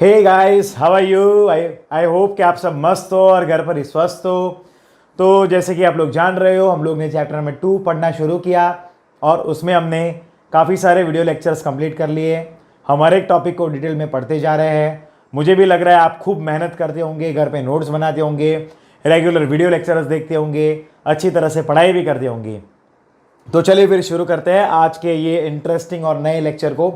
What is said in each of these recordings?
Hey guys, how are you? I hope कि आप सब मस्त हो और घर पर ही स्वस्थ हो। तो जैसे कि आप लोग जान रहे हो, हम लोग ने चैप्टर नंबर 2 पढ़ना शुरू किया और उसमें हमने काफ़ी सारे वीडियो लेक्चर्स कंप्लीट कर लिए। हम हर एक टॉपिक को डिटेल में पढ़ते जा रहे हैं। मुझे भी लग रहा है आप खूब मेहनत करते होंगे, घर पे नोट्स बनाते होंगे, रेगुलर वीडियो लेक्चर्स देखते होंगे, अच्छी तरह से पढ़ाई भी करते होंगे। तो चलिए फिर शुरू करते हैं आज के ये इंटरेस्टिंग और नए लेक्चर को।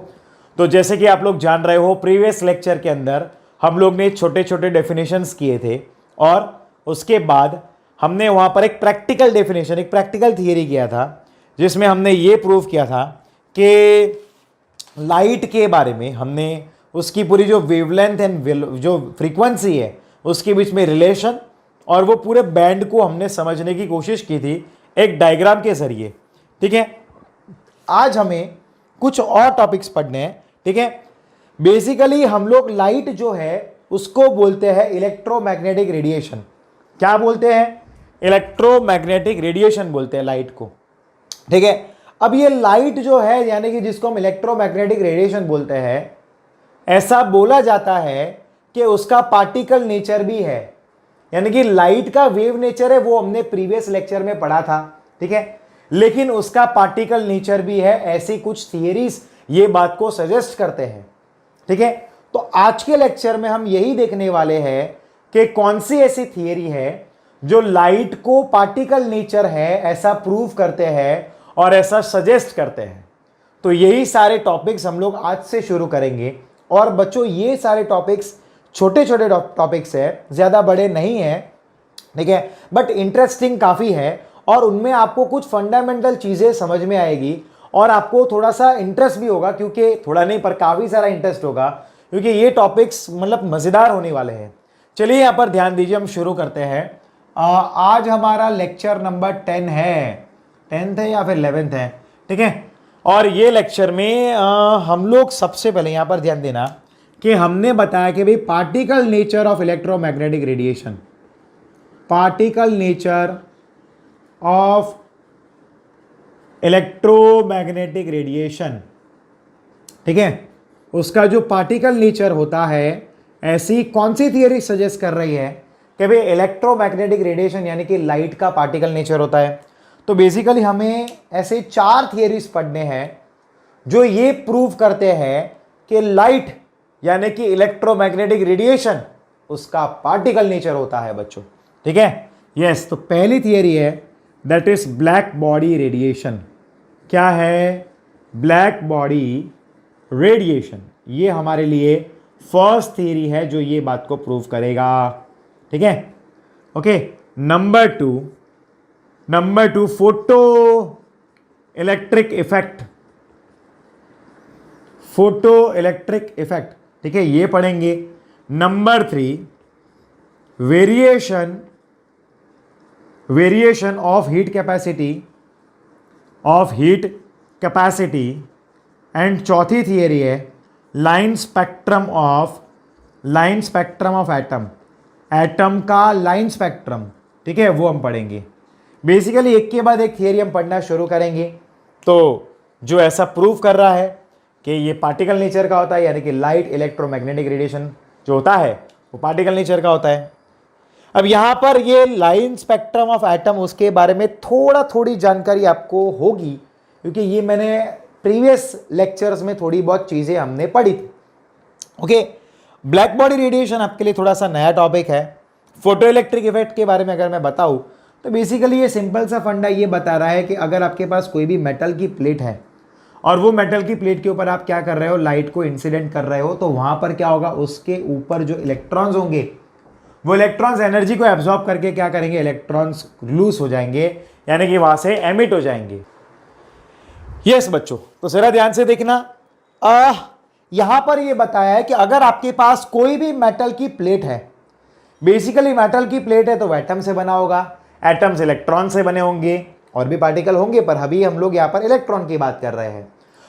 तो जैसे कि आप लोग जान रहे हो, प्रीवियस लेक्चर के अंदर हम लोग ने छोटे छोटे डेफिनेशंस किए थे और उसके बाद हमने वहाँ पर एक प्रैक्टिकल डेफिनेशन, एक प्रैक्टिकल थियरी किया था, जिसमें हमने ये प्रूव किया था कि लाइट के बारे में हमने उसकी पूरी जो वेवलेंथ एंड जो फ्रीक्वेंसी है उसके बीच में रिलेशन और वो पूरे बैंड को हमने समझने की कोशिश की थी एक डायग्राम के जरिए। ठीक है, आज हमें कुछ और टॉपिक्स पढ़ने हैं। ठीक है, बेसिकली हम लोग लाइट जो है उसको बोलते हैं इलेक्ट्रोमैग्नेटिक रेडिएशन। क्या बोलते हैं? इलेक्ट्रोमैग्नेटिक रेडिएशन बोलते हैं लाइट को। ठीक है, अब ये लाइट जो है यानी कि जिसको हम इलेक्ट्रोमैग्नेटिक रेडिएशन बोलते हैं, ऐसा बोला जाता है कि उसका पार्टिकल नेचर भी है, यानी कि लाइट का वेव नेचर है वो हमने प्रीवियस लेक्चर में पढ़ा था। ठीक है, लेकिन उसका पार्टिकल नेचर भी है, ऐसी कुछ थियरीज ये बात को सजेस्ट करते हैं। ठीक है, तो आज के लेक्चर में हम यही देखने वाले हैं कि कौन सी ऐसी थियरी है जो लाइट को पार्टिकल नेचर है ऐसा प्रूव करते हैं और ऐसा सजेस्ट करते हैं। तो यही सारे टॉपिक्स हम लोग आज से शुरू करेंगे। और बच्चों, ये सारे टॉपिक्स छोटे छोटे टॉपिक्स है, ज्यादा बड़े नहीं है। ठीक है, बट इंटरेस्टिंग काफी है और उनमें आपको कुछ फंडामेंटल चीजें समझ में आएगी और आपको थोड़ा सा इंटरेस्ट भी होगा, क्योंकि थोड़ा नहीं पर काफी सारा इंटरेस्ट होगा, क्योंकि ये टॉपिक्स मतलब मजेदार होने वाले हैं। चलिए यहाँ पर ध्यान दीजिए, हम शुरू करते हैं। आज हमारा लेक्चर नंबर 10 है, 10th है या फिर 11th है। ठीक है, और ये लेक्चर में हम लोग सबसे पहले यहाँ पर ध्यान देना कि हमने बताया कि भाई particle nature of electromagnetic radiation, particle nature of electromagnetic radiation. ठीक है, उसका जो पार्टिकल नेचर होता है, ऐसी कौन सी थियरी सजेस्ट कर रही है कि भाई इलेक्ट्रोमैग्नेटिक रेडिएशन यानी कि लाइट का पार्टिकल नेचर होता है। तो बेसिकली हमें ऐसे 4 थियरीज पढ़ने हैं जो ये प्रूव करते हैं कि लाइट यानी कि इलेक्ट्रोमैग्नेटिक रेडिएशन उसका पार्टिकल नेचर होता है बच्चों। ठीक है, यस। तो पहली थियरी है that is black body radiation. क्या है? Black body radiation. ये हमारे लिए फर्स्ट थियरी है जो ये बात को प्रूव करेगा। ठीक है, okay. Number two photo electric effect, photo electric effect. ठीक है, ये पढ़ेंगे। Number 3 variation of heat capacity and चौथी थियरी है लाइन स्पेक्ट्रम ऑफ एटम का लाइन स्पेक्ट्रम। ठीक है, वो हम पढ़ेंगे। बेसिकली एक के बाद एक थियरी हम पढ़ना शुरू करेंगे। तो जो ऐसा प्रूव कर रहा है कि ये पार्टिकल नेचर का होता है, यानी कि लाइट इलेक्ट्रोमैग्नेटिक रेडिएशन जो होता है वो पार्टिकल नेचर का होता है। अब यहां पर ये लाइन स्पेक्ट्रम ऑफ एटम, उसके बारे में थोड़ी जानकारी आपको होगी, क्योंकि ये मैंने प्रीवियस लेक्चर्स में थोड़ी बहुत चीजें हमने पढ़ी थी। ओके, ब्लैक बॉडी रेडिएशन आपके लिए थोड़ा सा नया टॉपिक है। फोटो इलेक्ट्रिक इफेक्ट के बारे में अगर मैं बताऊं तो बेसिकली ये सिंपल सा फंडा ये बता रहा है कि अगर आपके पास कोई भी मेटल की प्लेट है और वो मेटल की प्लेट के ऊपर आप क्या कर रहे हो, लाइट को इंसिडेंट कर रहे हो, तो वहां पर क्या होगा, उसके ऊपर जो इलेक्ट्रॉन्स होंगे वो इलेक्ट्रॉन्स एनर्जी को एब्जॉर्ब करके क्या करेंगे, इलेक्ट्रॉन्स लूज हो जाएंगे, यानी कि वहां से एमिट हो जाएंगे। यस बच्चों, तो जरा ध्यान से देखना। यहां पर ये बताया है कि अगर आपके पास कोई भी मेटल की प्लेट है, बेसिकली मेटल की प्लेट है तो एटम से बना होगा, एटम्स इलेक्ट्रॉन से बने होंगे, और भी पार्टिकल होंगे, पर अभी हम लोग यहां पर इलेक्ट्रॉन की बात कर रहे हैं।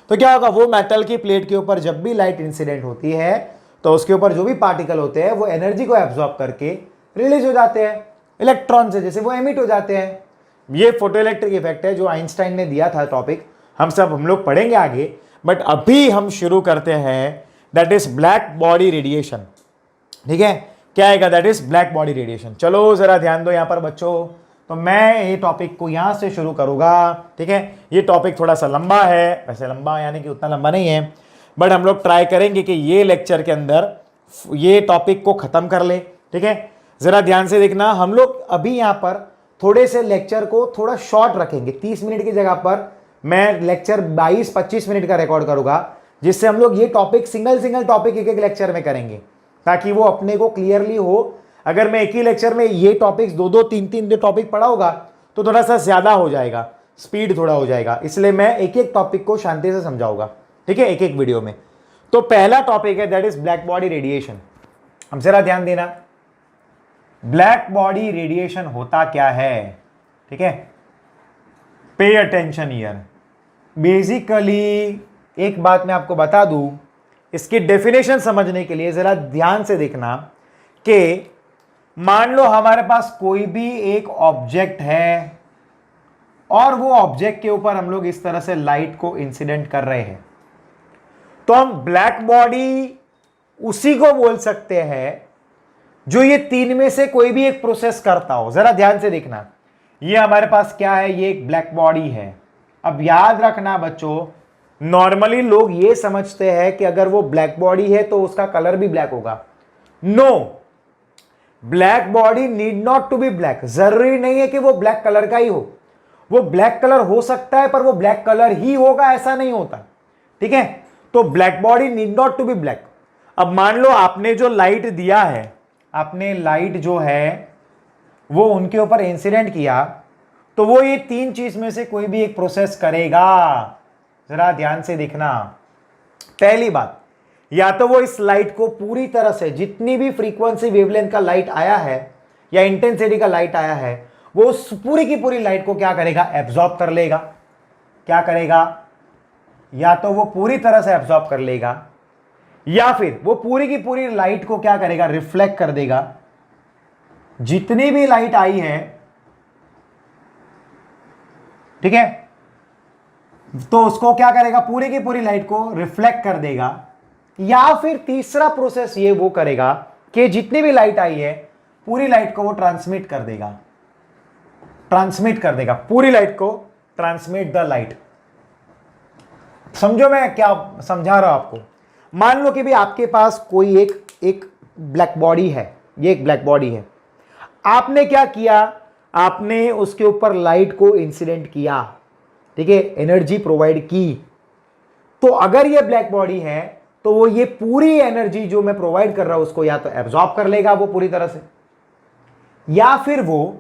तो क्या होगा, वो मेटल की प्लेट के ऊपर जब भी लाइट इंसिडेंट होती है तो उसके ऊपर जो भी पार्टिकल होते हैं वो एनर्जी को एब्जॉर्ब करके रिलीज हो जाते हैं इलेक्ट्रॉन से, जैसे वो एमिट हो जाते हैं। ये फोटो इलेक्ट्रिक इफेक्ट है जो आइंस्टाइन ने दिया था टॉपिक, हम लोग पढ़ेंगे आगे। बट अभी हम शुरू करते हैं that is black body radiation. ठीक है, क्या आएगा? That is black body radiation. चलो जरा ध्यान दो यहां पर बच्चों, तो मैं ये टॉपिक को यहां से शुरू करूंगा। ठीक है, ये टॉपिक थोड़ा सा लंबा है, वैसे लंबा यानी कि उतना लंबा नहीं है, बट हम लोग ट्राई करेंगे कि ये लेक्चर के अंदर ये टॉपिक को खत्म कर ले। ठीक है, जरा ध्यान से देखना, हम लोग अभी यहां पर थोड़े से लेक्चर को थोड़ा शॉर्ट रखेंगे। 30 मिनट की जगह पर मैं लेक्चर 22-25 मिनट का रिकॉर्ड करूंगा, जिससे हम लोग ये टॉपिक सिंगल टॉपिक एक लेक्चर में करेंगे, ताकि वो अपने को क्लियरली हो। अगर मैं एक ही लेक्चर में ये टॉपिक्स 2-2, 3-3 टॉपिक पढ़ा होगा तो थोड़ा सा ज्यादा हो जाएगा, स्पीड थोड़ा हो जाएगा, इसलिए मैं एक एक टॉपिक को शांति से समझाऊंगा। ठीक है, एक एक वीडियो में। तो पहला टॉपिक है that is black body radiation. अब जरा ध्यान देना, ब्लैक बॉडी रेडिएशन होता क्या है? ठीक है, पे अटेंशन हियर। बेसिकली एक बात मैं आपको बता दूं, इसकी डेफिनेशन समझने के लिए जरा ध्यान से देखना कि मान लो हमारे पास कोई भी एक ऑब्जेक्ट है और वो ऑब्जेक्ट के ऊपर हम लोग इस तरह से लाइट को इंसिडेंट कर रहे हैं, तो हम ब्लैक बॉडी उसी को बोल सकते हैं जो ये तीन में से कोई भी एक प्रोसेस करता हो। जरा ध्यान से देखना, ये हमारे पास क्या है? ये एक ब्लैक बॉडी है। अब याद रखना बच्चों, नॉर्मली लोग ये समझते हैं कि अगर वो ब्लैक बॉडी है तो उसका कलर भी ब्लैक होगा। No, black body need not to be black. जरूरी नहीं है कि वो ब्लैक कलर का ही हो, वो ब्लैक कलर हो सकता है पर वो ब्लैक कलर ही होगा ऐसा नहीं होता। ठीक है, तो black body need not to be black. अब मान लो आपने जो लाइट दिया है, आपने लाइट जो है वो उनके ऊपर इंसिडेंट किया, तो वो ये तीन चीज में से कोई भी एक प्रोसेस करेगा। जरा ध्यान से देखना, पहली बात, या तो वो इस लाइट को पूरी तरह से, जितनी भी फ्रीक्वेंसी वेवलेंथ का लाइट आया है या इंटेंसिटी का लाइट आया है, वो उस पूरी की पूरी लाइट को क्या करेगा? एब्जॉर्ब कर लेगा। क्या करेगा? या तो वो पूरी तरह से एब्जॉर्ब कर लेगा, या फिर वो पूरी की पूरी लाइट को क्या करेगा? रिफ्लेक्ट कर देगा। जितनी भी लाइट आई है, ठीक है, तो उसको क्या करेगा? पूरी की पूरी लाइट को रिफ्लेक्ट कर देगा। या फिर तीसरा प्रोसेस ये वो करेगा कि जितनी भी लाइट आई है पूरी लाइट को वो ट्रांसमिट कर देगा। ट्रांसमिट कर देगा पूरी लाइट को, ट्रांसमिट द लाइट। समझो मैं क्या समझा रहा हूं आपको। मान लो कि भी आपके पास कोई एक ब्लैक बॉडी है, ये एक ब्लैक बॉडी है। आपने क्या किया? आपने उसके ऊपर लाइट को इंसिडेंट किया, ठीक है, एनर्जी प्रोवाइड की। तो अगर ये ब्लैक बॉडी है तो वो ये पूरी एनर्जी जो मैं प्रोवाइड कर रहा हूं उसको या तो एब्जॉर्ब कर लेगा वो पूरी तरह से, या फिर वो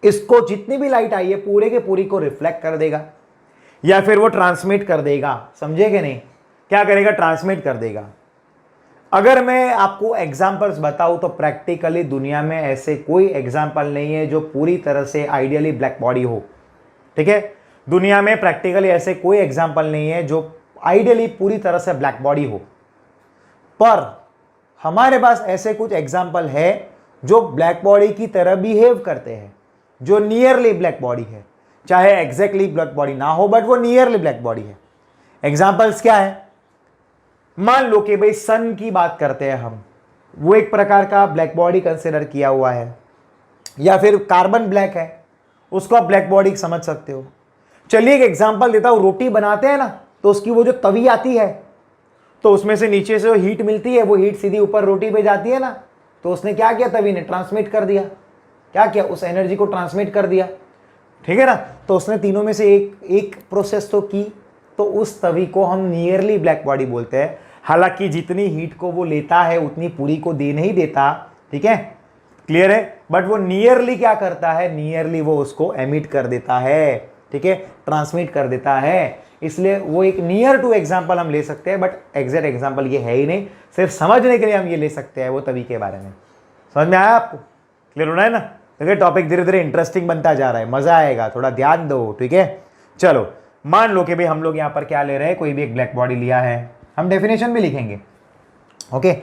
इसको जितनी भी लाइट आई है पूरे के पूरी को रिफ्लेक्ट कर देगा, या फिर वो ट्रांसमिट कर देगा। समझे कि नहीं? क्या करेगा? ट्रांसमिट कर देगा। अगर मैं आपको एग्जांपल्स बताऊं तो प्रैक्टिकली दुनिया में ऐसे कोई एग्जांपल नहीं है जो पूरी तरह से आइडियली ब्लैक बॉडी हो। ठीक है, दुनिया में प्रैक्टिकली ऐसे कोई एग्जांपल नहीं है जो आइडियली पूरी तरह से ब्लैक बॉडी हो। पर हमारे पास ऐसे कुछ एग्जांपल है जो ब्लैक बॉडी की तरह बिहेव करते हैं, जो नियरली ब्लैक बॉडी है, चाहे एग्जैक्टली ब्लैक बॉडी ना हो बट वो नियरली ब्लैक बॉडी है। एग्जांपल्स क्या है? मान लो कि भाई सन की बात करते हैं हम, वो एक प्रकार का ब्लैक बॉडी कंसिडर किया हुआ है, या फिर कार्बन ब्लैक है, उसको आप ब्लैक बॉडी समझ सकते हो। चलिए एक एग्जांपल देता हूं, रोटी बनाते हैं ना, तो उसकी वो जो तवी आती है तो उसमें से नीचे से हीट मिलती है, वो हीट सीधी ऊपर रोटी पे जाती है ना, तो उसने क्या किया? तवी ने ट्रांसमिट कर दिया। क्या किया? उस एनर्जी को ट्रांसमिट कर दिया। ठीक है ना? तो उसने तीनों में से एक प्रोसेस तो की, तो उस तवी को हम नियरली ब्लैक बॉडी बोलते हैं। हालांकि जितनी हीट को वो लेता है उतनी पूरी को दे नहीं देता। ठीक है, क्लियर है? बट वो नियरली क्या करता है? नियरली वो उसको एमिट कर देता है। ठीक है, ट्रांसमिट कर देता है। इसलिए वो एक नियर टू एग्जांपल हम ले सकते हैं, बट एग्जैक्ट एग्जांपल ये है ही नहीं। सिर्फ समझने के लिए हम ये ले सकते हैं वो तवी के बारे में। समझ में आया आपको? क्लियर होना है ना? देखिए टॉपिक धीरे धीरे इंटरेस्टिंग बनता जा रहा है, मजा आएगा, थोड़ा ध्यान दो। ठीक है, चलो मान लो कि भाई हम लोग यहाँ पर क्या ले रहे हैं, कोई भी एक ब्लैक बॉडी लिया है, हम डेफिनेशन भी लिखेंगे। ओके,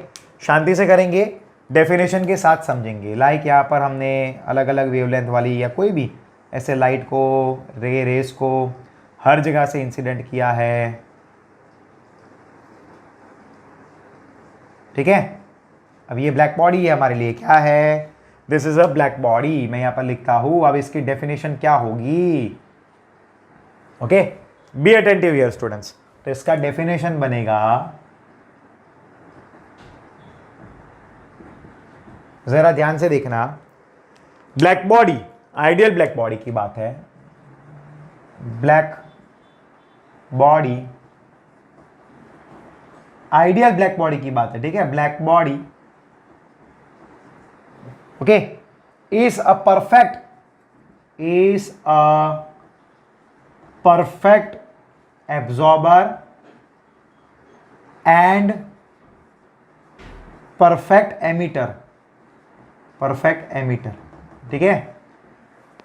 शांति से करेंगे, डेफिनेशन के साथ समझेंगे। लाइक यहाँ पर हमने अलग अलग वेवलेंथ वाली या कोई भी ऐसे लाइट को, रेस को हर जगह से इंसिडेंट किया है। ठीक है। अब ये ब्लैक बॉडी है हमारे लिए, क्या है, this is a black body. मैं यहां पर लिखता हूं, अब इसकी डेफिनेशन क्या होगी, okay, be attentive here students. तो इसका डेफिनेशन बनेगा, जरा ध्यान से देखना, black body, ideal black body की बात है, black body, ideal black body की बात है, ठीक है। Black body, okay, is a perfect absorber and perfect emitter, ठीक है।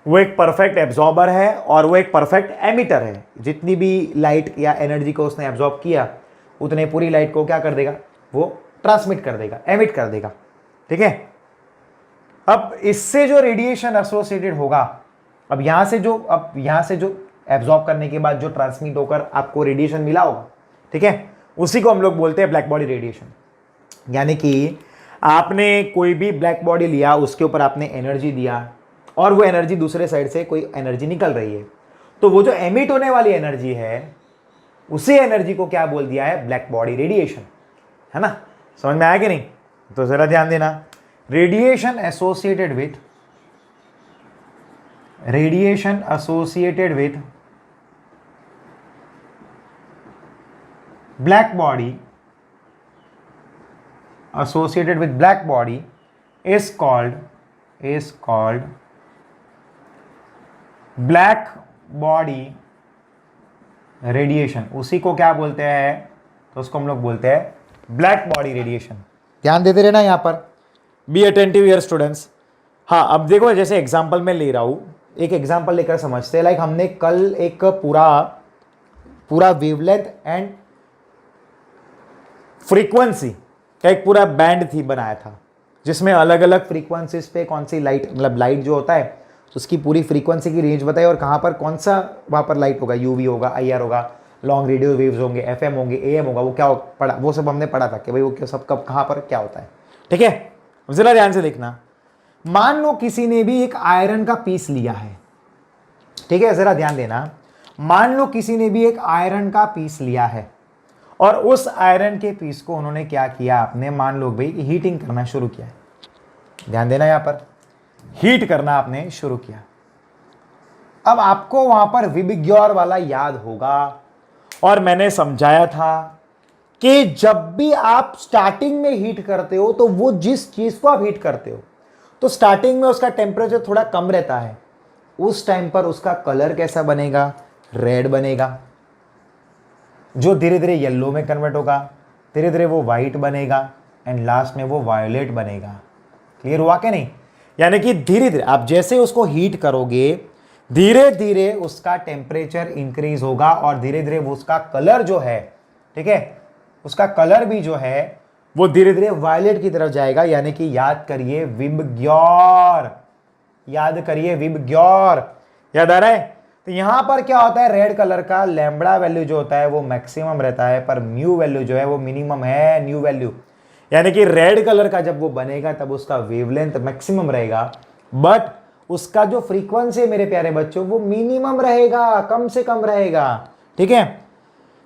वो एक परफेक्ट एब्जॉर्बर है और वो एक परफेक्ट एमिटर है। जितनी भी लाइट या एनर्जी को उसने एब्जॉर्ब किया, उतने पूरी लाइट को क्या कर देगा, वो ट्रांसमिट कर देगा, एमिट कर देगा, ठीक है। अब इससे जो रेडिएशन एसोसिएटेड होगा, अब यहां से जो एब्जॉर्ब करने के बाद जो ट्रांसमिट होकर आपको रेडिएशन मिला होगा, ठीक है, उसी को हम लोग बोलते हैं ब्लैक बॉडी रेडिएशन। यानी कि आपने कोई भी ब्लैक बॉडी लिया, उसके ऊपर आपने एनर्जी दिया और वो एनर्जी दूसरे साइड से कोई एनर्जी निकल रही है, तो वो जो एमिट होने वाली एनर्जी है, उसी एनर्जी को क्या बोल दिया है, ब्लैक बॉडी रेडिएशन, है ना। समझ में आया कि नहीं, तो जरा ध्यान देना, radiation associated with black body, associated with black body is called black body radiation। उसी को क्या बोलते हैं, तो उसको हम लोग बोलते हैं ब्लैक बॉडी रेडिएशन। ध्यान देते रहना यहां पर, बी अटेंटिव हियर स्टूडेंट्स। हाँ, अब देखो, जैसे एग्जांपल में ले रहा हूं, एक एग्जांपल लेकर समझते हैं। लाइक हमने कल एक पूरा वेवलेंथ एंड फ्रीक्वेंसी का एक पूरा बैंड थी बनाया था, जिसमें अलग अलग फ्रीक्वेंसीज पे कौन सी लाइट, मतलब लाइट जो होता है उसकी पूरी फ्रीक्वेंसी की रेंज बताई और कहाँ पर कौन सा वहाँ पर लाइट होगा, यूवी होगा, आईआर होगा, लॉन्ग रेडियो वेव्स होंगे, एफएम होंगे, एएम होगा, वो क्या पढ़ा, वो सब हमने पढ़ा था कि भाई वो सब कब कहाँ पर क्या होता है, ठीक है। जरा ध्यान से देखना, मान लो किसी ने भी एक आयरन का पीस लिया है, ठीक है, जरा ध्यान देना, मान लो किसी ने भी एक आयरन का पीस लिया है और उस आयरन के पीस को उन्होंने क्या किया, आपने मान लो भाई हीटिंग करना शुरू किया है। ध्यान देना, यहां पर हीट करना आपने शुरू किया। अब आपको वहां पर विबग्योर वाला याद होगा, और मैंने समझाया था कि जब भी आप स्टार्टिंग में हीट करते हो, तो वो जिस चीज को आप हीट करते हो, तो स्टार्टिंग में उसका टेम्परेचर थोड़ा कम रहता है, उस टाइम पर उसका कलर कैसा बनेगा, रेड बनेगा, जो धीरे धीरे येलो में कन्वर्ट होगा, धीरे धीरे वो वाइट बनेगा एंड लास्ट में वो वायोलेट बनेगा। क्लियर हुआ कि नहीं। यानी कि धीरे धीरे आप जैसे उसको हीट करोगे, धीरे धीरे उसका टेम्परेचर इंक्रीज होगा और धीरे धीरे वो उसका कलर जो है, ठीक है, उसका कलर भी जो है वो धीरे धीरे वायलेट की तरफ जाएगा। यानी कि याद करिए विबग्योर, याद आ रहा है। तो यहां पर क्या होता है, रेड कलर का लैम्बडा वैल्यू जो होता है वो मैक्सिमम रहता है, पर म्यू वैल्यू जो है वो मिनिमम है, न्यू वैल्यू। यानी कि रेड कलर का जब वो बनेगा तब उसका वेवलेंथ मैक्सिमम रहेगा, बट उसका जो फ्रीक्वेंसी है मेरे प्यारे बच्चों वो मिनिमम रहेगा, कम से कम रहेगा, ठीक है।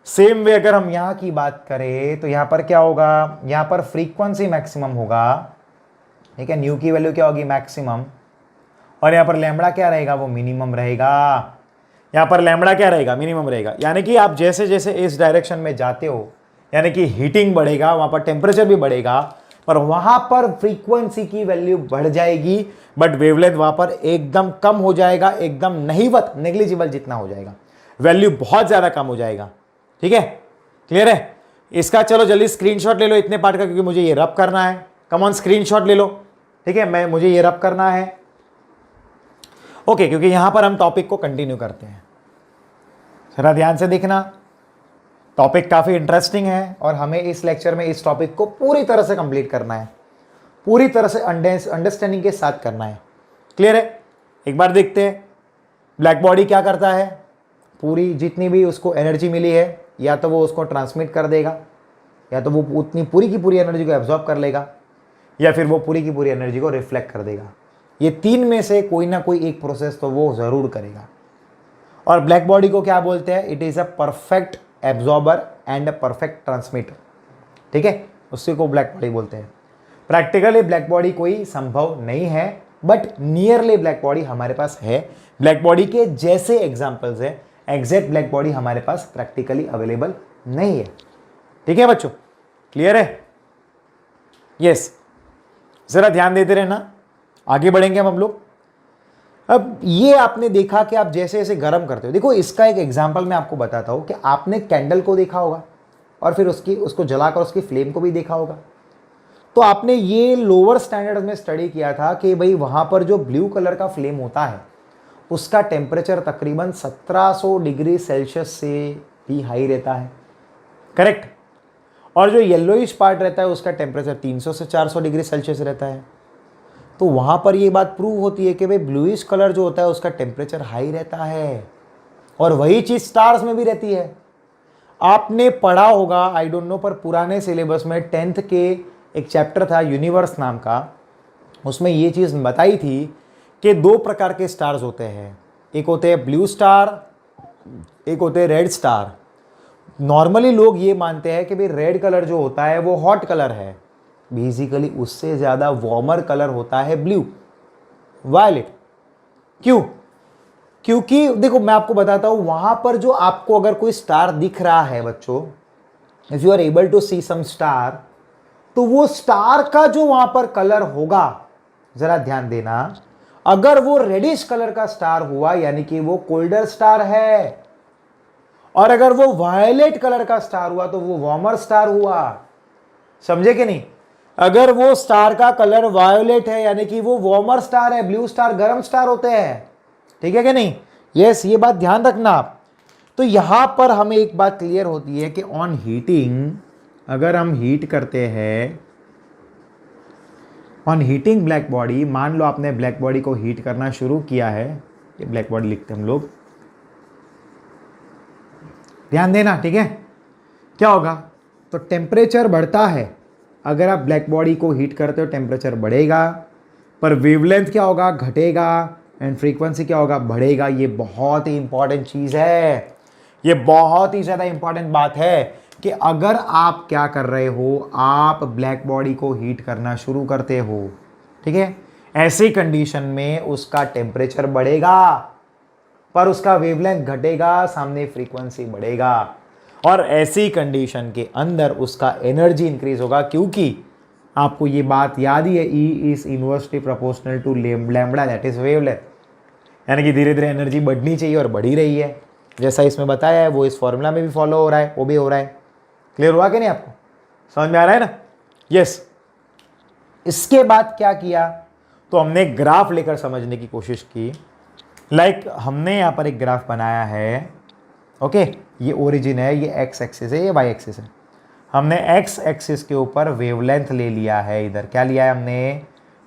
सेम वे अगर हम यहां की बात करें तो यहां पर क्या होगा, यहां पर फ्रीक्वेंसी मैक्सिमम होगा, ठीक है, न्यू की वैल्यू क्या होगी, मैक्सिमम, और यहां पर लैम्बडा क्या रहेगा, वो मिनिमम रहेगा। यहां पर लैम्बडा क्या रहेगा, मिनिमम रहेगा। यानी कि आप जैसे जैसे इस डायरेक्शन में जाते हो, यानी कि हीटिंग बढ़ेगा, वहां पर टेम्परेचर भी बढ़ेगा, पर वहां पर फ्रीक्वेंसी की वैल्यू बढ़ जाएगी, बट वेवलेंथ वहां पर एकदम कम हो जाएगा, एकदम नहीवत, नेग्लिजिबल जितना हो जाएगा, वैल्यू बहुत ज्यादा कम हो जाएगा, ठीक है। क्लियर है। इसका चलो जल्दी स्क्रीनशॉट ले लो इतने पार्ट का, क्योंकि मुझे ये रब करना है। कम ऑन स्क्रीनशॉट ले लो, ठीक है, मुझे ये रब करना है, ओके, क्योंकि यहां पर हम टॉपिक को कंटिन्यू करते हैं। जरा ध्यान से देखना, टॉपिक काफी इंटरेस्टिंग है और हमें इस लेक्चर में इस टॉपिक को पूरी तरह से कंप्लीट करना है, पूरी तरह से अंडरस्टैंडिंग के साथ करना है। क्लियर है। एक बार देखते हैं ब्लैक बॉडी क्या करता है। पूरी जितनी भी उसको एनर्जी मिली है, या तो वो उसको ट्रांसमिट कर देगा, या तो वो उतनी पूरी की पूरी एनर्जी को एब्जॉर्ब कर लेगा या फिर वो पूरी की पूरी एनर्जी को रिफ्लेक्ट कर देगा। ये तीन में से कोई ना कोई एक प्रोसेस तो वो ज़रूर करेगा। और ब्लैक बॉडी को क्या बोलते हैं? It is a perfect absorber and a perfect transmitter. ठीक है, उसी को ब्लैक बॉडी बोलते हैं। प्रैक्टिकली ब्लैक बॉडी कोई संभव नहीं है, बट नियरली ब्लैक बॉडी हमारे पास है। ब्लैक बॉडी के जैसे एग्जाम्पल्स है, एग्जैक्ट ब्लैक बॉडी हमारे पास प्रैक्टिकली अवेलेबल नहीं है। ठीक है बच्चों, क्लियर है? यस, जरा ध्यान देते रहना, आगे बढ़ेंगे हम लोग। अब ये आपने देखा कि आप जैसे जैसे गर्म करते हो, देखो इसका एक एग्जांपल मैं आपको बताता हूं कि आपने कैंडल को देखा होगा और फिर उसको जलाकर उसकी फ्लेम को भी देखा होगा। तो आपने ये लोअर स्टैंडर्ड में स्टडी किया था कि भाई वहां पर जो ब्लू कलर का फ्लेम होता है उसका टेम्परेचर तकरीबन 1700 डिग्री सेल्सियस से भी हाई रहता है, करेक्ट? और जो येलोइश पार्ट रहता है उसका टेम्परेचर 300 से 400 डिग्री सेल्सियस रहता है। तो वहां पर ये बात प्रूव होती है कि भाई ब्लूइश कलर जो होता है उसका टेम्परेचर हाई रहता है। और वही चीज स्टार्स में भी रहती है। आपने पढ़ा होगा, आई डोंट नो, पर पुराने सिलेबस में 10th के एक चैप्टर था यूनिवर्स नाम का, उसमें ये चीज बताई थी कि दो प्रकार के स्टार्स होते हैं, एक होते हैं ब्लू स्टार, एक होते हैं रेड स्टार। नॉर्मली लोग ये मानते हैं कि भाई रेड कलर जो होता है वो हॉट कलर है, बेसिकली उससे ज़्यादा वार्मर कलर होता है ब्लू, वायलेट। क्यों? क्योंकि देखो मैं आपको बताता हूं, वहां पर जो आपको अगर कोई स्टार दिख रहा है बच्चों, if you are able to see some star, तो वो स्टार का जो वहां पर कलर होगा, जरा ध्यान देना, अगर वो रेडिश कलर का स्टार हुआ यानी कि वो कोल्डर स्टार है, और अगर वो वायलेट कलर का स्टार हुआ तो वो वार्मर स्टार हुआ। समझे कि नहीं? अगर वो स्टार का कलर वायोलेट है यानी कि वो वार्मर स्टार है, ब्लू स्टार गर्म स्टार होते हैं। ठीक है कि नहीं? यस, ये बात ध्यान रखना आप। तो यहां पर हमें एक बात क्लियर होती है कि ऑन हीटिंग, अगर हम हीट करते हैं, ऑन हीटिंग ब्लैक बॉडी, मान लो आपने ब्लैक बॉडी को हीट करना शुरू किया है, ये ब्लैक बॉडी लिखते हैं हम लोग, ध्यान देना, ठीक है? क्या होगा? तो टेम्परेचर बढ़ता है, अगर आप ब्लैक बॉडी को हीट करते हो टेम्परेचर बढ़ेगा, पर वेवलेंथ क्या होगा? घटेगा, एंड फ्रीक्वेंसी क्या होगा? बढ़ेगा। ये बहुत ही इंपॉर्टेंट चीज़ है, ये बहुत ही ज़्यादा इंपॉर्टेंट बात है कि अगर आप क्या कर रहे हो, आप ब्लैक बॉडी को हीट करना शुरू करते हो, ठीक है, ऐसी कंडीशन में उसका टेम्परेचर बढ़ेगा पर उसका वेवलेंथ घटेगा, सामने फ्रीक्वेंसी बढ़ेगा, और ऐसी कंडीशन के अंदर उसका एनर्जी इंक्रीज होगा, क्योंकि आपको ये बात याद ही है, E is inversely proportional to lambda, that is wavelength. यानी कि धीरे धीरे एनर्जी बढ़नी चाहिए और बढ़ी रही है, जैसा इसमें बताया है वो इस फॉर्मूला में भी फॉलो हो रहा है, वो भी हो रहा है। क्लियर हुआ कि नहीं? आपको समझ में आ रहा है ना? यस। इसके बाद क्या किया, तो हमने ग्राफ लेकर समझने की कोशिश की। लाइक हमने यहाँ पर एक ग्राफ बनाया है, ओके, ये ओरिजिन है, ये एक्स एक्सिस है, ये वाई एक्सिस है। हमने एक्स एक्सिस के ऊपर वेवलेंथ ले लिया है, इधर क्या लिया है हमने?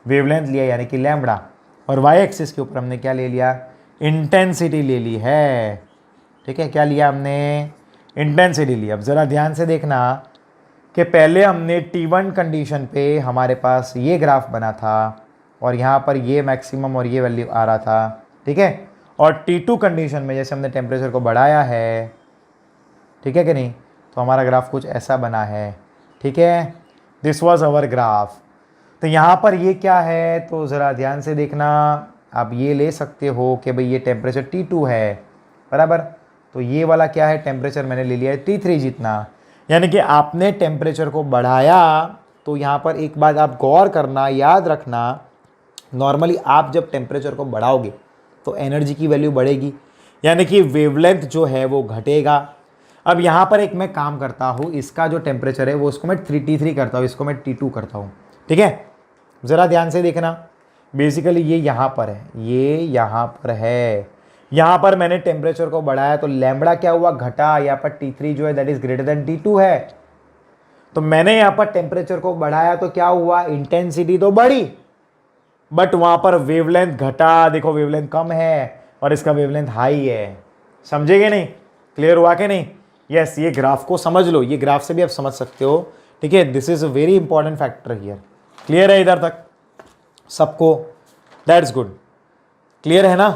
वेवलेंथ लिया यानी कि लैम्बडा, और वाई एक्सिस के ऊपर हमने क्या ले लिया? इंटेंसिटी ले ली है। ठीक है, क्या लिया हमने? इंटेंसिटी ली। अब ज़रा ध्यान से देखना कि पहले हमने T1 कंडीशन पे हमारे पास ये ग्राफ बना था, और यहाँ पर ये मैक्सिमम और ये वैल्यू आ रहा था, ठीक है, और T2 कंडीशन में जैसे हमने टेम्परेचर को बढ़ाया है, ठीक है कि नहीं, तो हमारा ग्राफ कुछ ऐसा बना है, ठीक है, दिस वाज आवर ग्राफ। तो यहाँ पर ये क्या है, तो ज़रा ध्यान से देखना, आप ये ले सकते हो कि भाई ये टेम्परेचर T2 है, बराबर, तो ये वाला क्या है? टेम्परेचर मैंने ले लिया है T3 जितना, यानी कि आपने टेम्परेचर को बढ़ाया। तो यहाँ पर एक बात आप गौर करना, याद रखना, नॉर्मली आप जब टेम्परेचर को बढ़ाओगे तो एनर्जी की वैल्यू बढ़ेगी, यानी कि वेवलेंथ जो है वो घटेगा। अब यहाँ पर एक मैं काम करता हूँ, इसका जो टेम्परेचर है वो इसको मैं T3 करता हूँ, इसको मैं T2 करता हूँ, ठीक है? ज़रा ध्यान से देखना, बेसिकली ये यहाँ पर है, ये यहाँ पर है, यहाँ पर मैंने टेम्परेचर को बढ़ाया तो लैम्बडा क्या हुआ? घटा। यहाँ पर T3 जो है that is greater than T2 है, तो मैंने यहाँ पर टेम्परेचर को बढ़ाया तो क्या हुआ? इंटेंसिटी तो बढ़ी, बट वहां पर वेवलेंथ घटा। देखो वेवलेंथ कम है और इसका वेवलेंथ हाई है, समझेगे नहीं? क्लियर हुआ कि नहीं? यस, ये ग्राफ को समझ लो, ये ग्राफ से भी आप समझ सकते हो, ठीक है। This is a very important factor here. Clear है इधर तक सबको? दैट्स गुड, क्लियर है ना?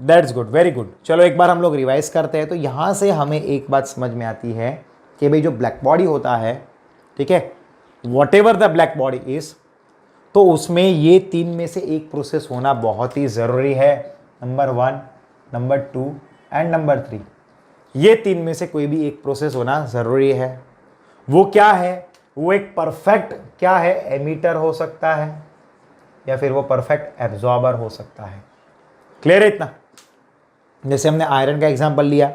That's good, very good. चलो एक बार हम लोग रिवाइज करते हैं। तो यहाँ से हमें एक बात समझ में आती है कि भाई जो ब्लैक बॉडी होता है, ठीक है, what ever the black body is, तो उसमें ये तीन में से एक प्रोसेस होना बहुत ही ज़रूरी है। नंबर 1, नंबर 2 एंड नंबर 3, ये तीन में से कोई भी एक प्रोसेस होना ज़रूरी है। वो क्या है? वो एक परफेक्ट क्या है, एमीटर हो सकता है, या फिर वो परफेक्ट एब्जॉर्बर हो सकता है। क्लियर है इतना? जैसे हमने आयरन का एग्जांपल लिया,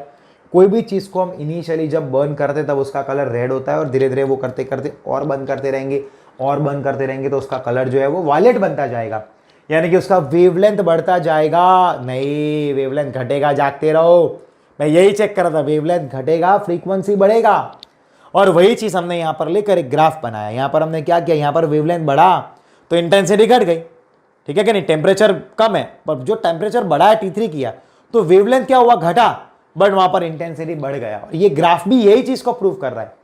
कोई भी चीज़ को हम इनिशियली जब बर्न करते तब उसका कलर रेड होता है, और धीरे धीरे वो करते करते और बर्न करते रहेंगे और बर्न करते रहेंगे तो उसका कलर जो है वो वायलेट बनता जाएगा, यानी कि उसका वेवलेंथ बढ़ता जाएगा। नहीं, वेवलेंथ घटेगा, जागते रहो। मैं यही चेक कर रहा था, वेवलेंथ घटेगा, फ्रीक्वेंसी बढ़ेगा। और वही चीज़ हमने यहाँ पर लेकर एक ग्राफ बनाया। यहाँ पर हमने क्या किया, यहाँ पर वेवलेंथ बढ़ा तो इंटेंसिटी घट गई, ठीक है कि नहीं? टेम्परेचर कम है, पर जो टेम्परेचर बढ़ा है T3 किया तो वेवलेंथ क्या हुआ, घटा, बट वहां पर इंटेंसिटी बढ़ गया। और ये ग्राफ भी यही चीज को प्रूव कर रहा है।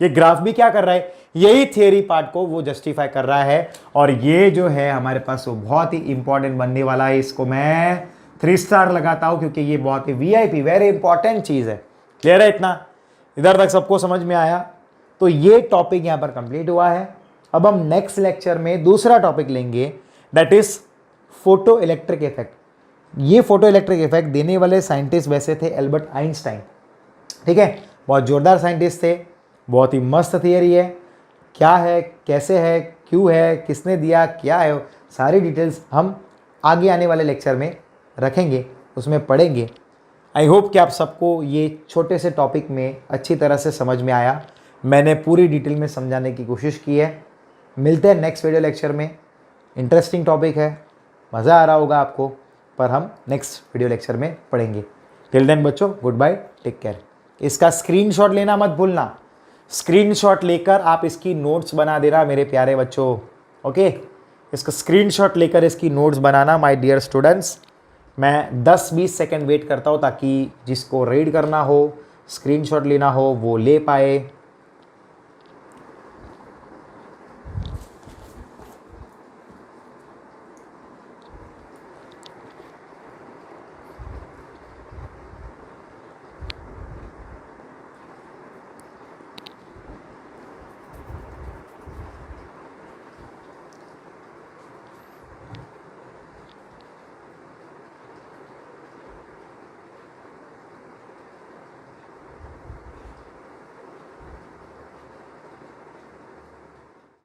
ये ग्राफ भी क्या कर रहा है, यही थियरी पार्ट को वो जस्टिफाई कर रहा है। और ये जो है हमारे पास वो बहुत ही इंपॉर्टेंट बनने वाला है। इसको मैं 3 स्टार लगाता हूं, क्योंकि ये बहुत ही VIP वेरी इंपॉर्टेंट चीज है। क्लियर है इतना? इधर तक सबको समझ में आया? तो ये टॉपिक यहां पर कंप्लीट हुआ है। अब हम नेक्स्ट लेक्चर में दूसरा टॉपिक लेंगे, that is photo electric effect. ये फोटो इलेक्ट्रिक इफेक्ट देने वाले साइंटिस्ट वैसे थे एल्बर्ट आइंस्टाइन, ठीक है। बहुत जोरदार साइंटिस्ट थे, बहुत ही मस्त थियरी है। क्या है, कैसे है, क्यों है, किसने दिया, क्या है, सारी डिटेल्स हम आगे आने वाले लेक्चर में रखेंगे, उसमें पढ़ेंगे। आई होप कि आप सबको ये छोटे से टॉपिक में अच्छी तरह से समझ में आया। मैंने पूरी डिटेल में समझाने की कोशिश की है। मिलते हैं नेक्स्ट वीडियो लेक्चर में। इंटरेस्टिंग टॉपिक है, मज़ा आ रहा होगा आपको, पर हम नेक्स्ट वीडियो लेक्चर में पढ़ेंगे। टिल देन बच्चों, गुड बाय, टेक केयर। इसका स्क्रीनशॉट लेना मत भूलना। स्क्रीनशॉट लेकर आप इसकी नोट्स बना देना मेरे प्यारे बच्चों, ओके। इसका स्क्रीनशॉट लेकर इसकी नोट्स बनाना माय डियर स्टूडेंट्स। मैं 10-20 सेकंड वेट करता हूँ ताकि जिसको रीड करना हो, स्क्रीनशॉट लेना हो, वो ले पाए।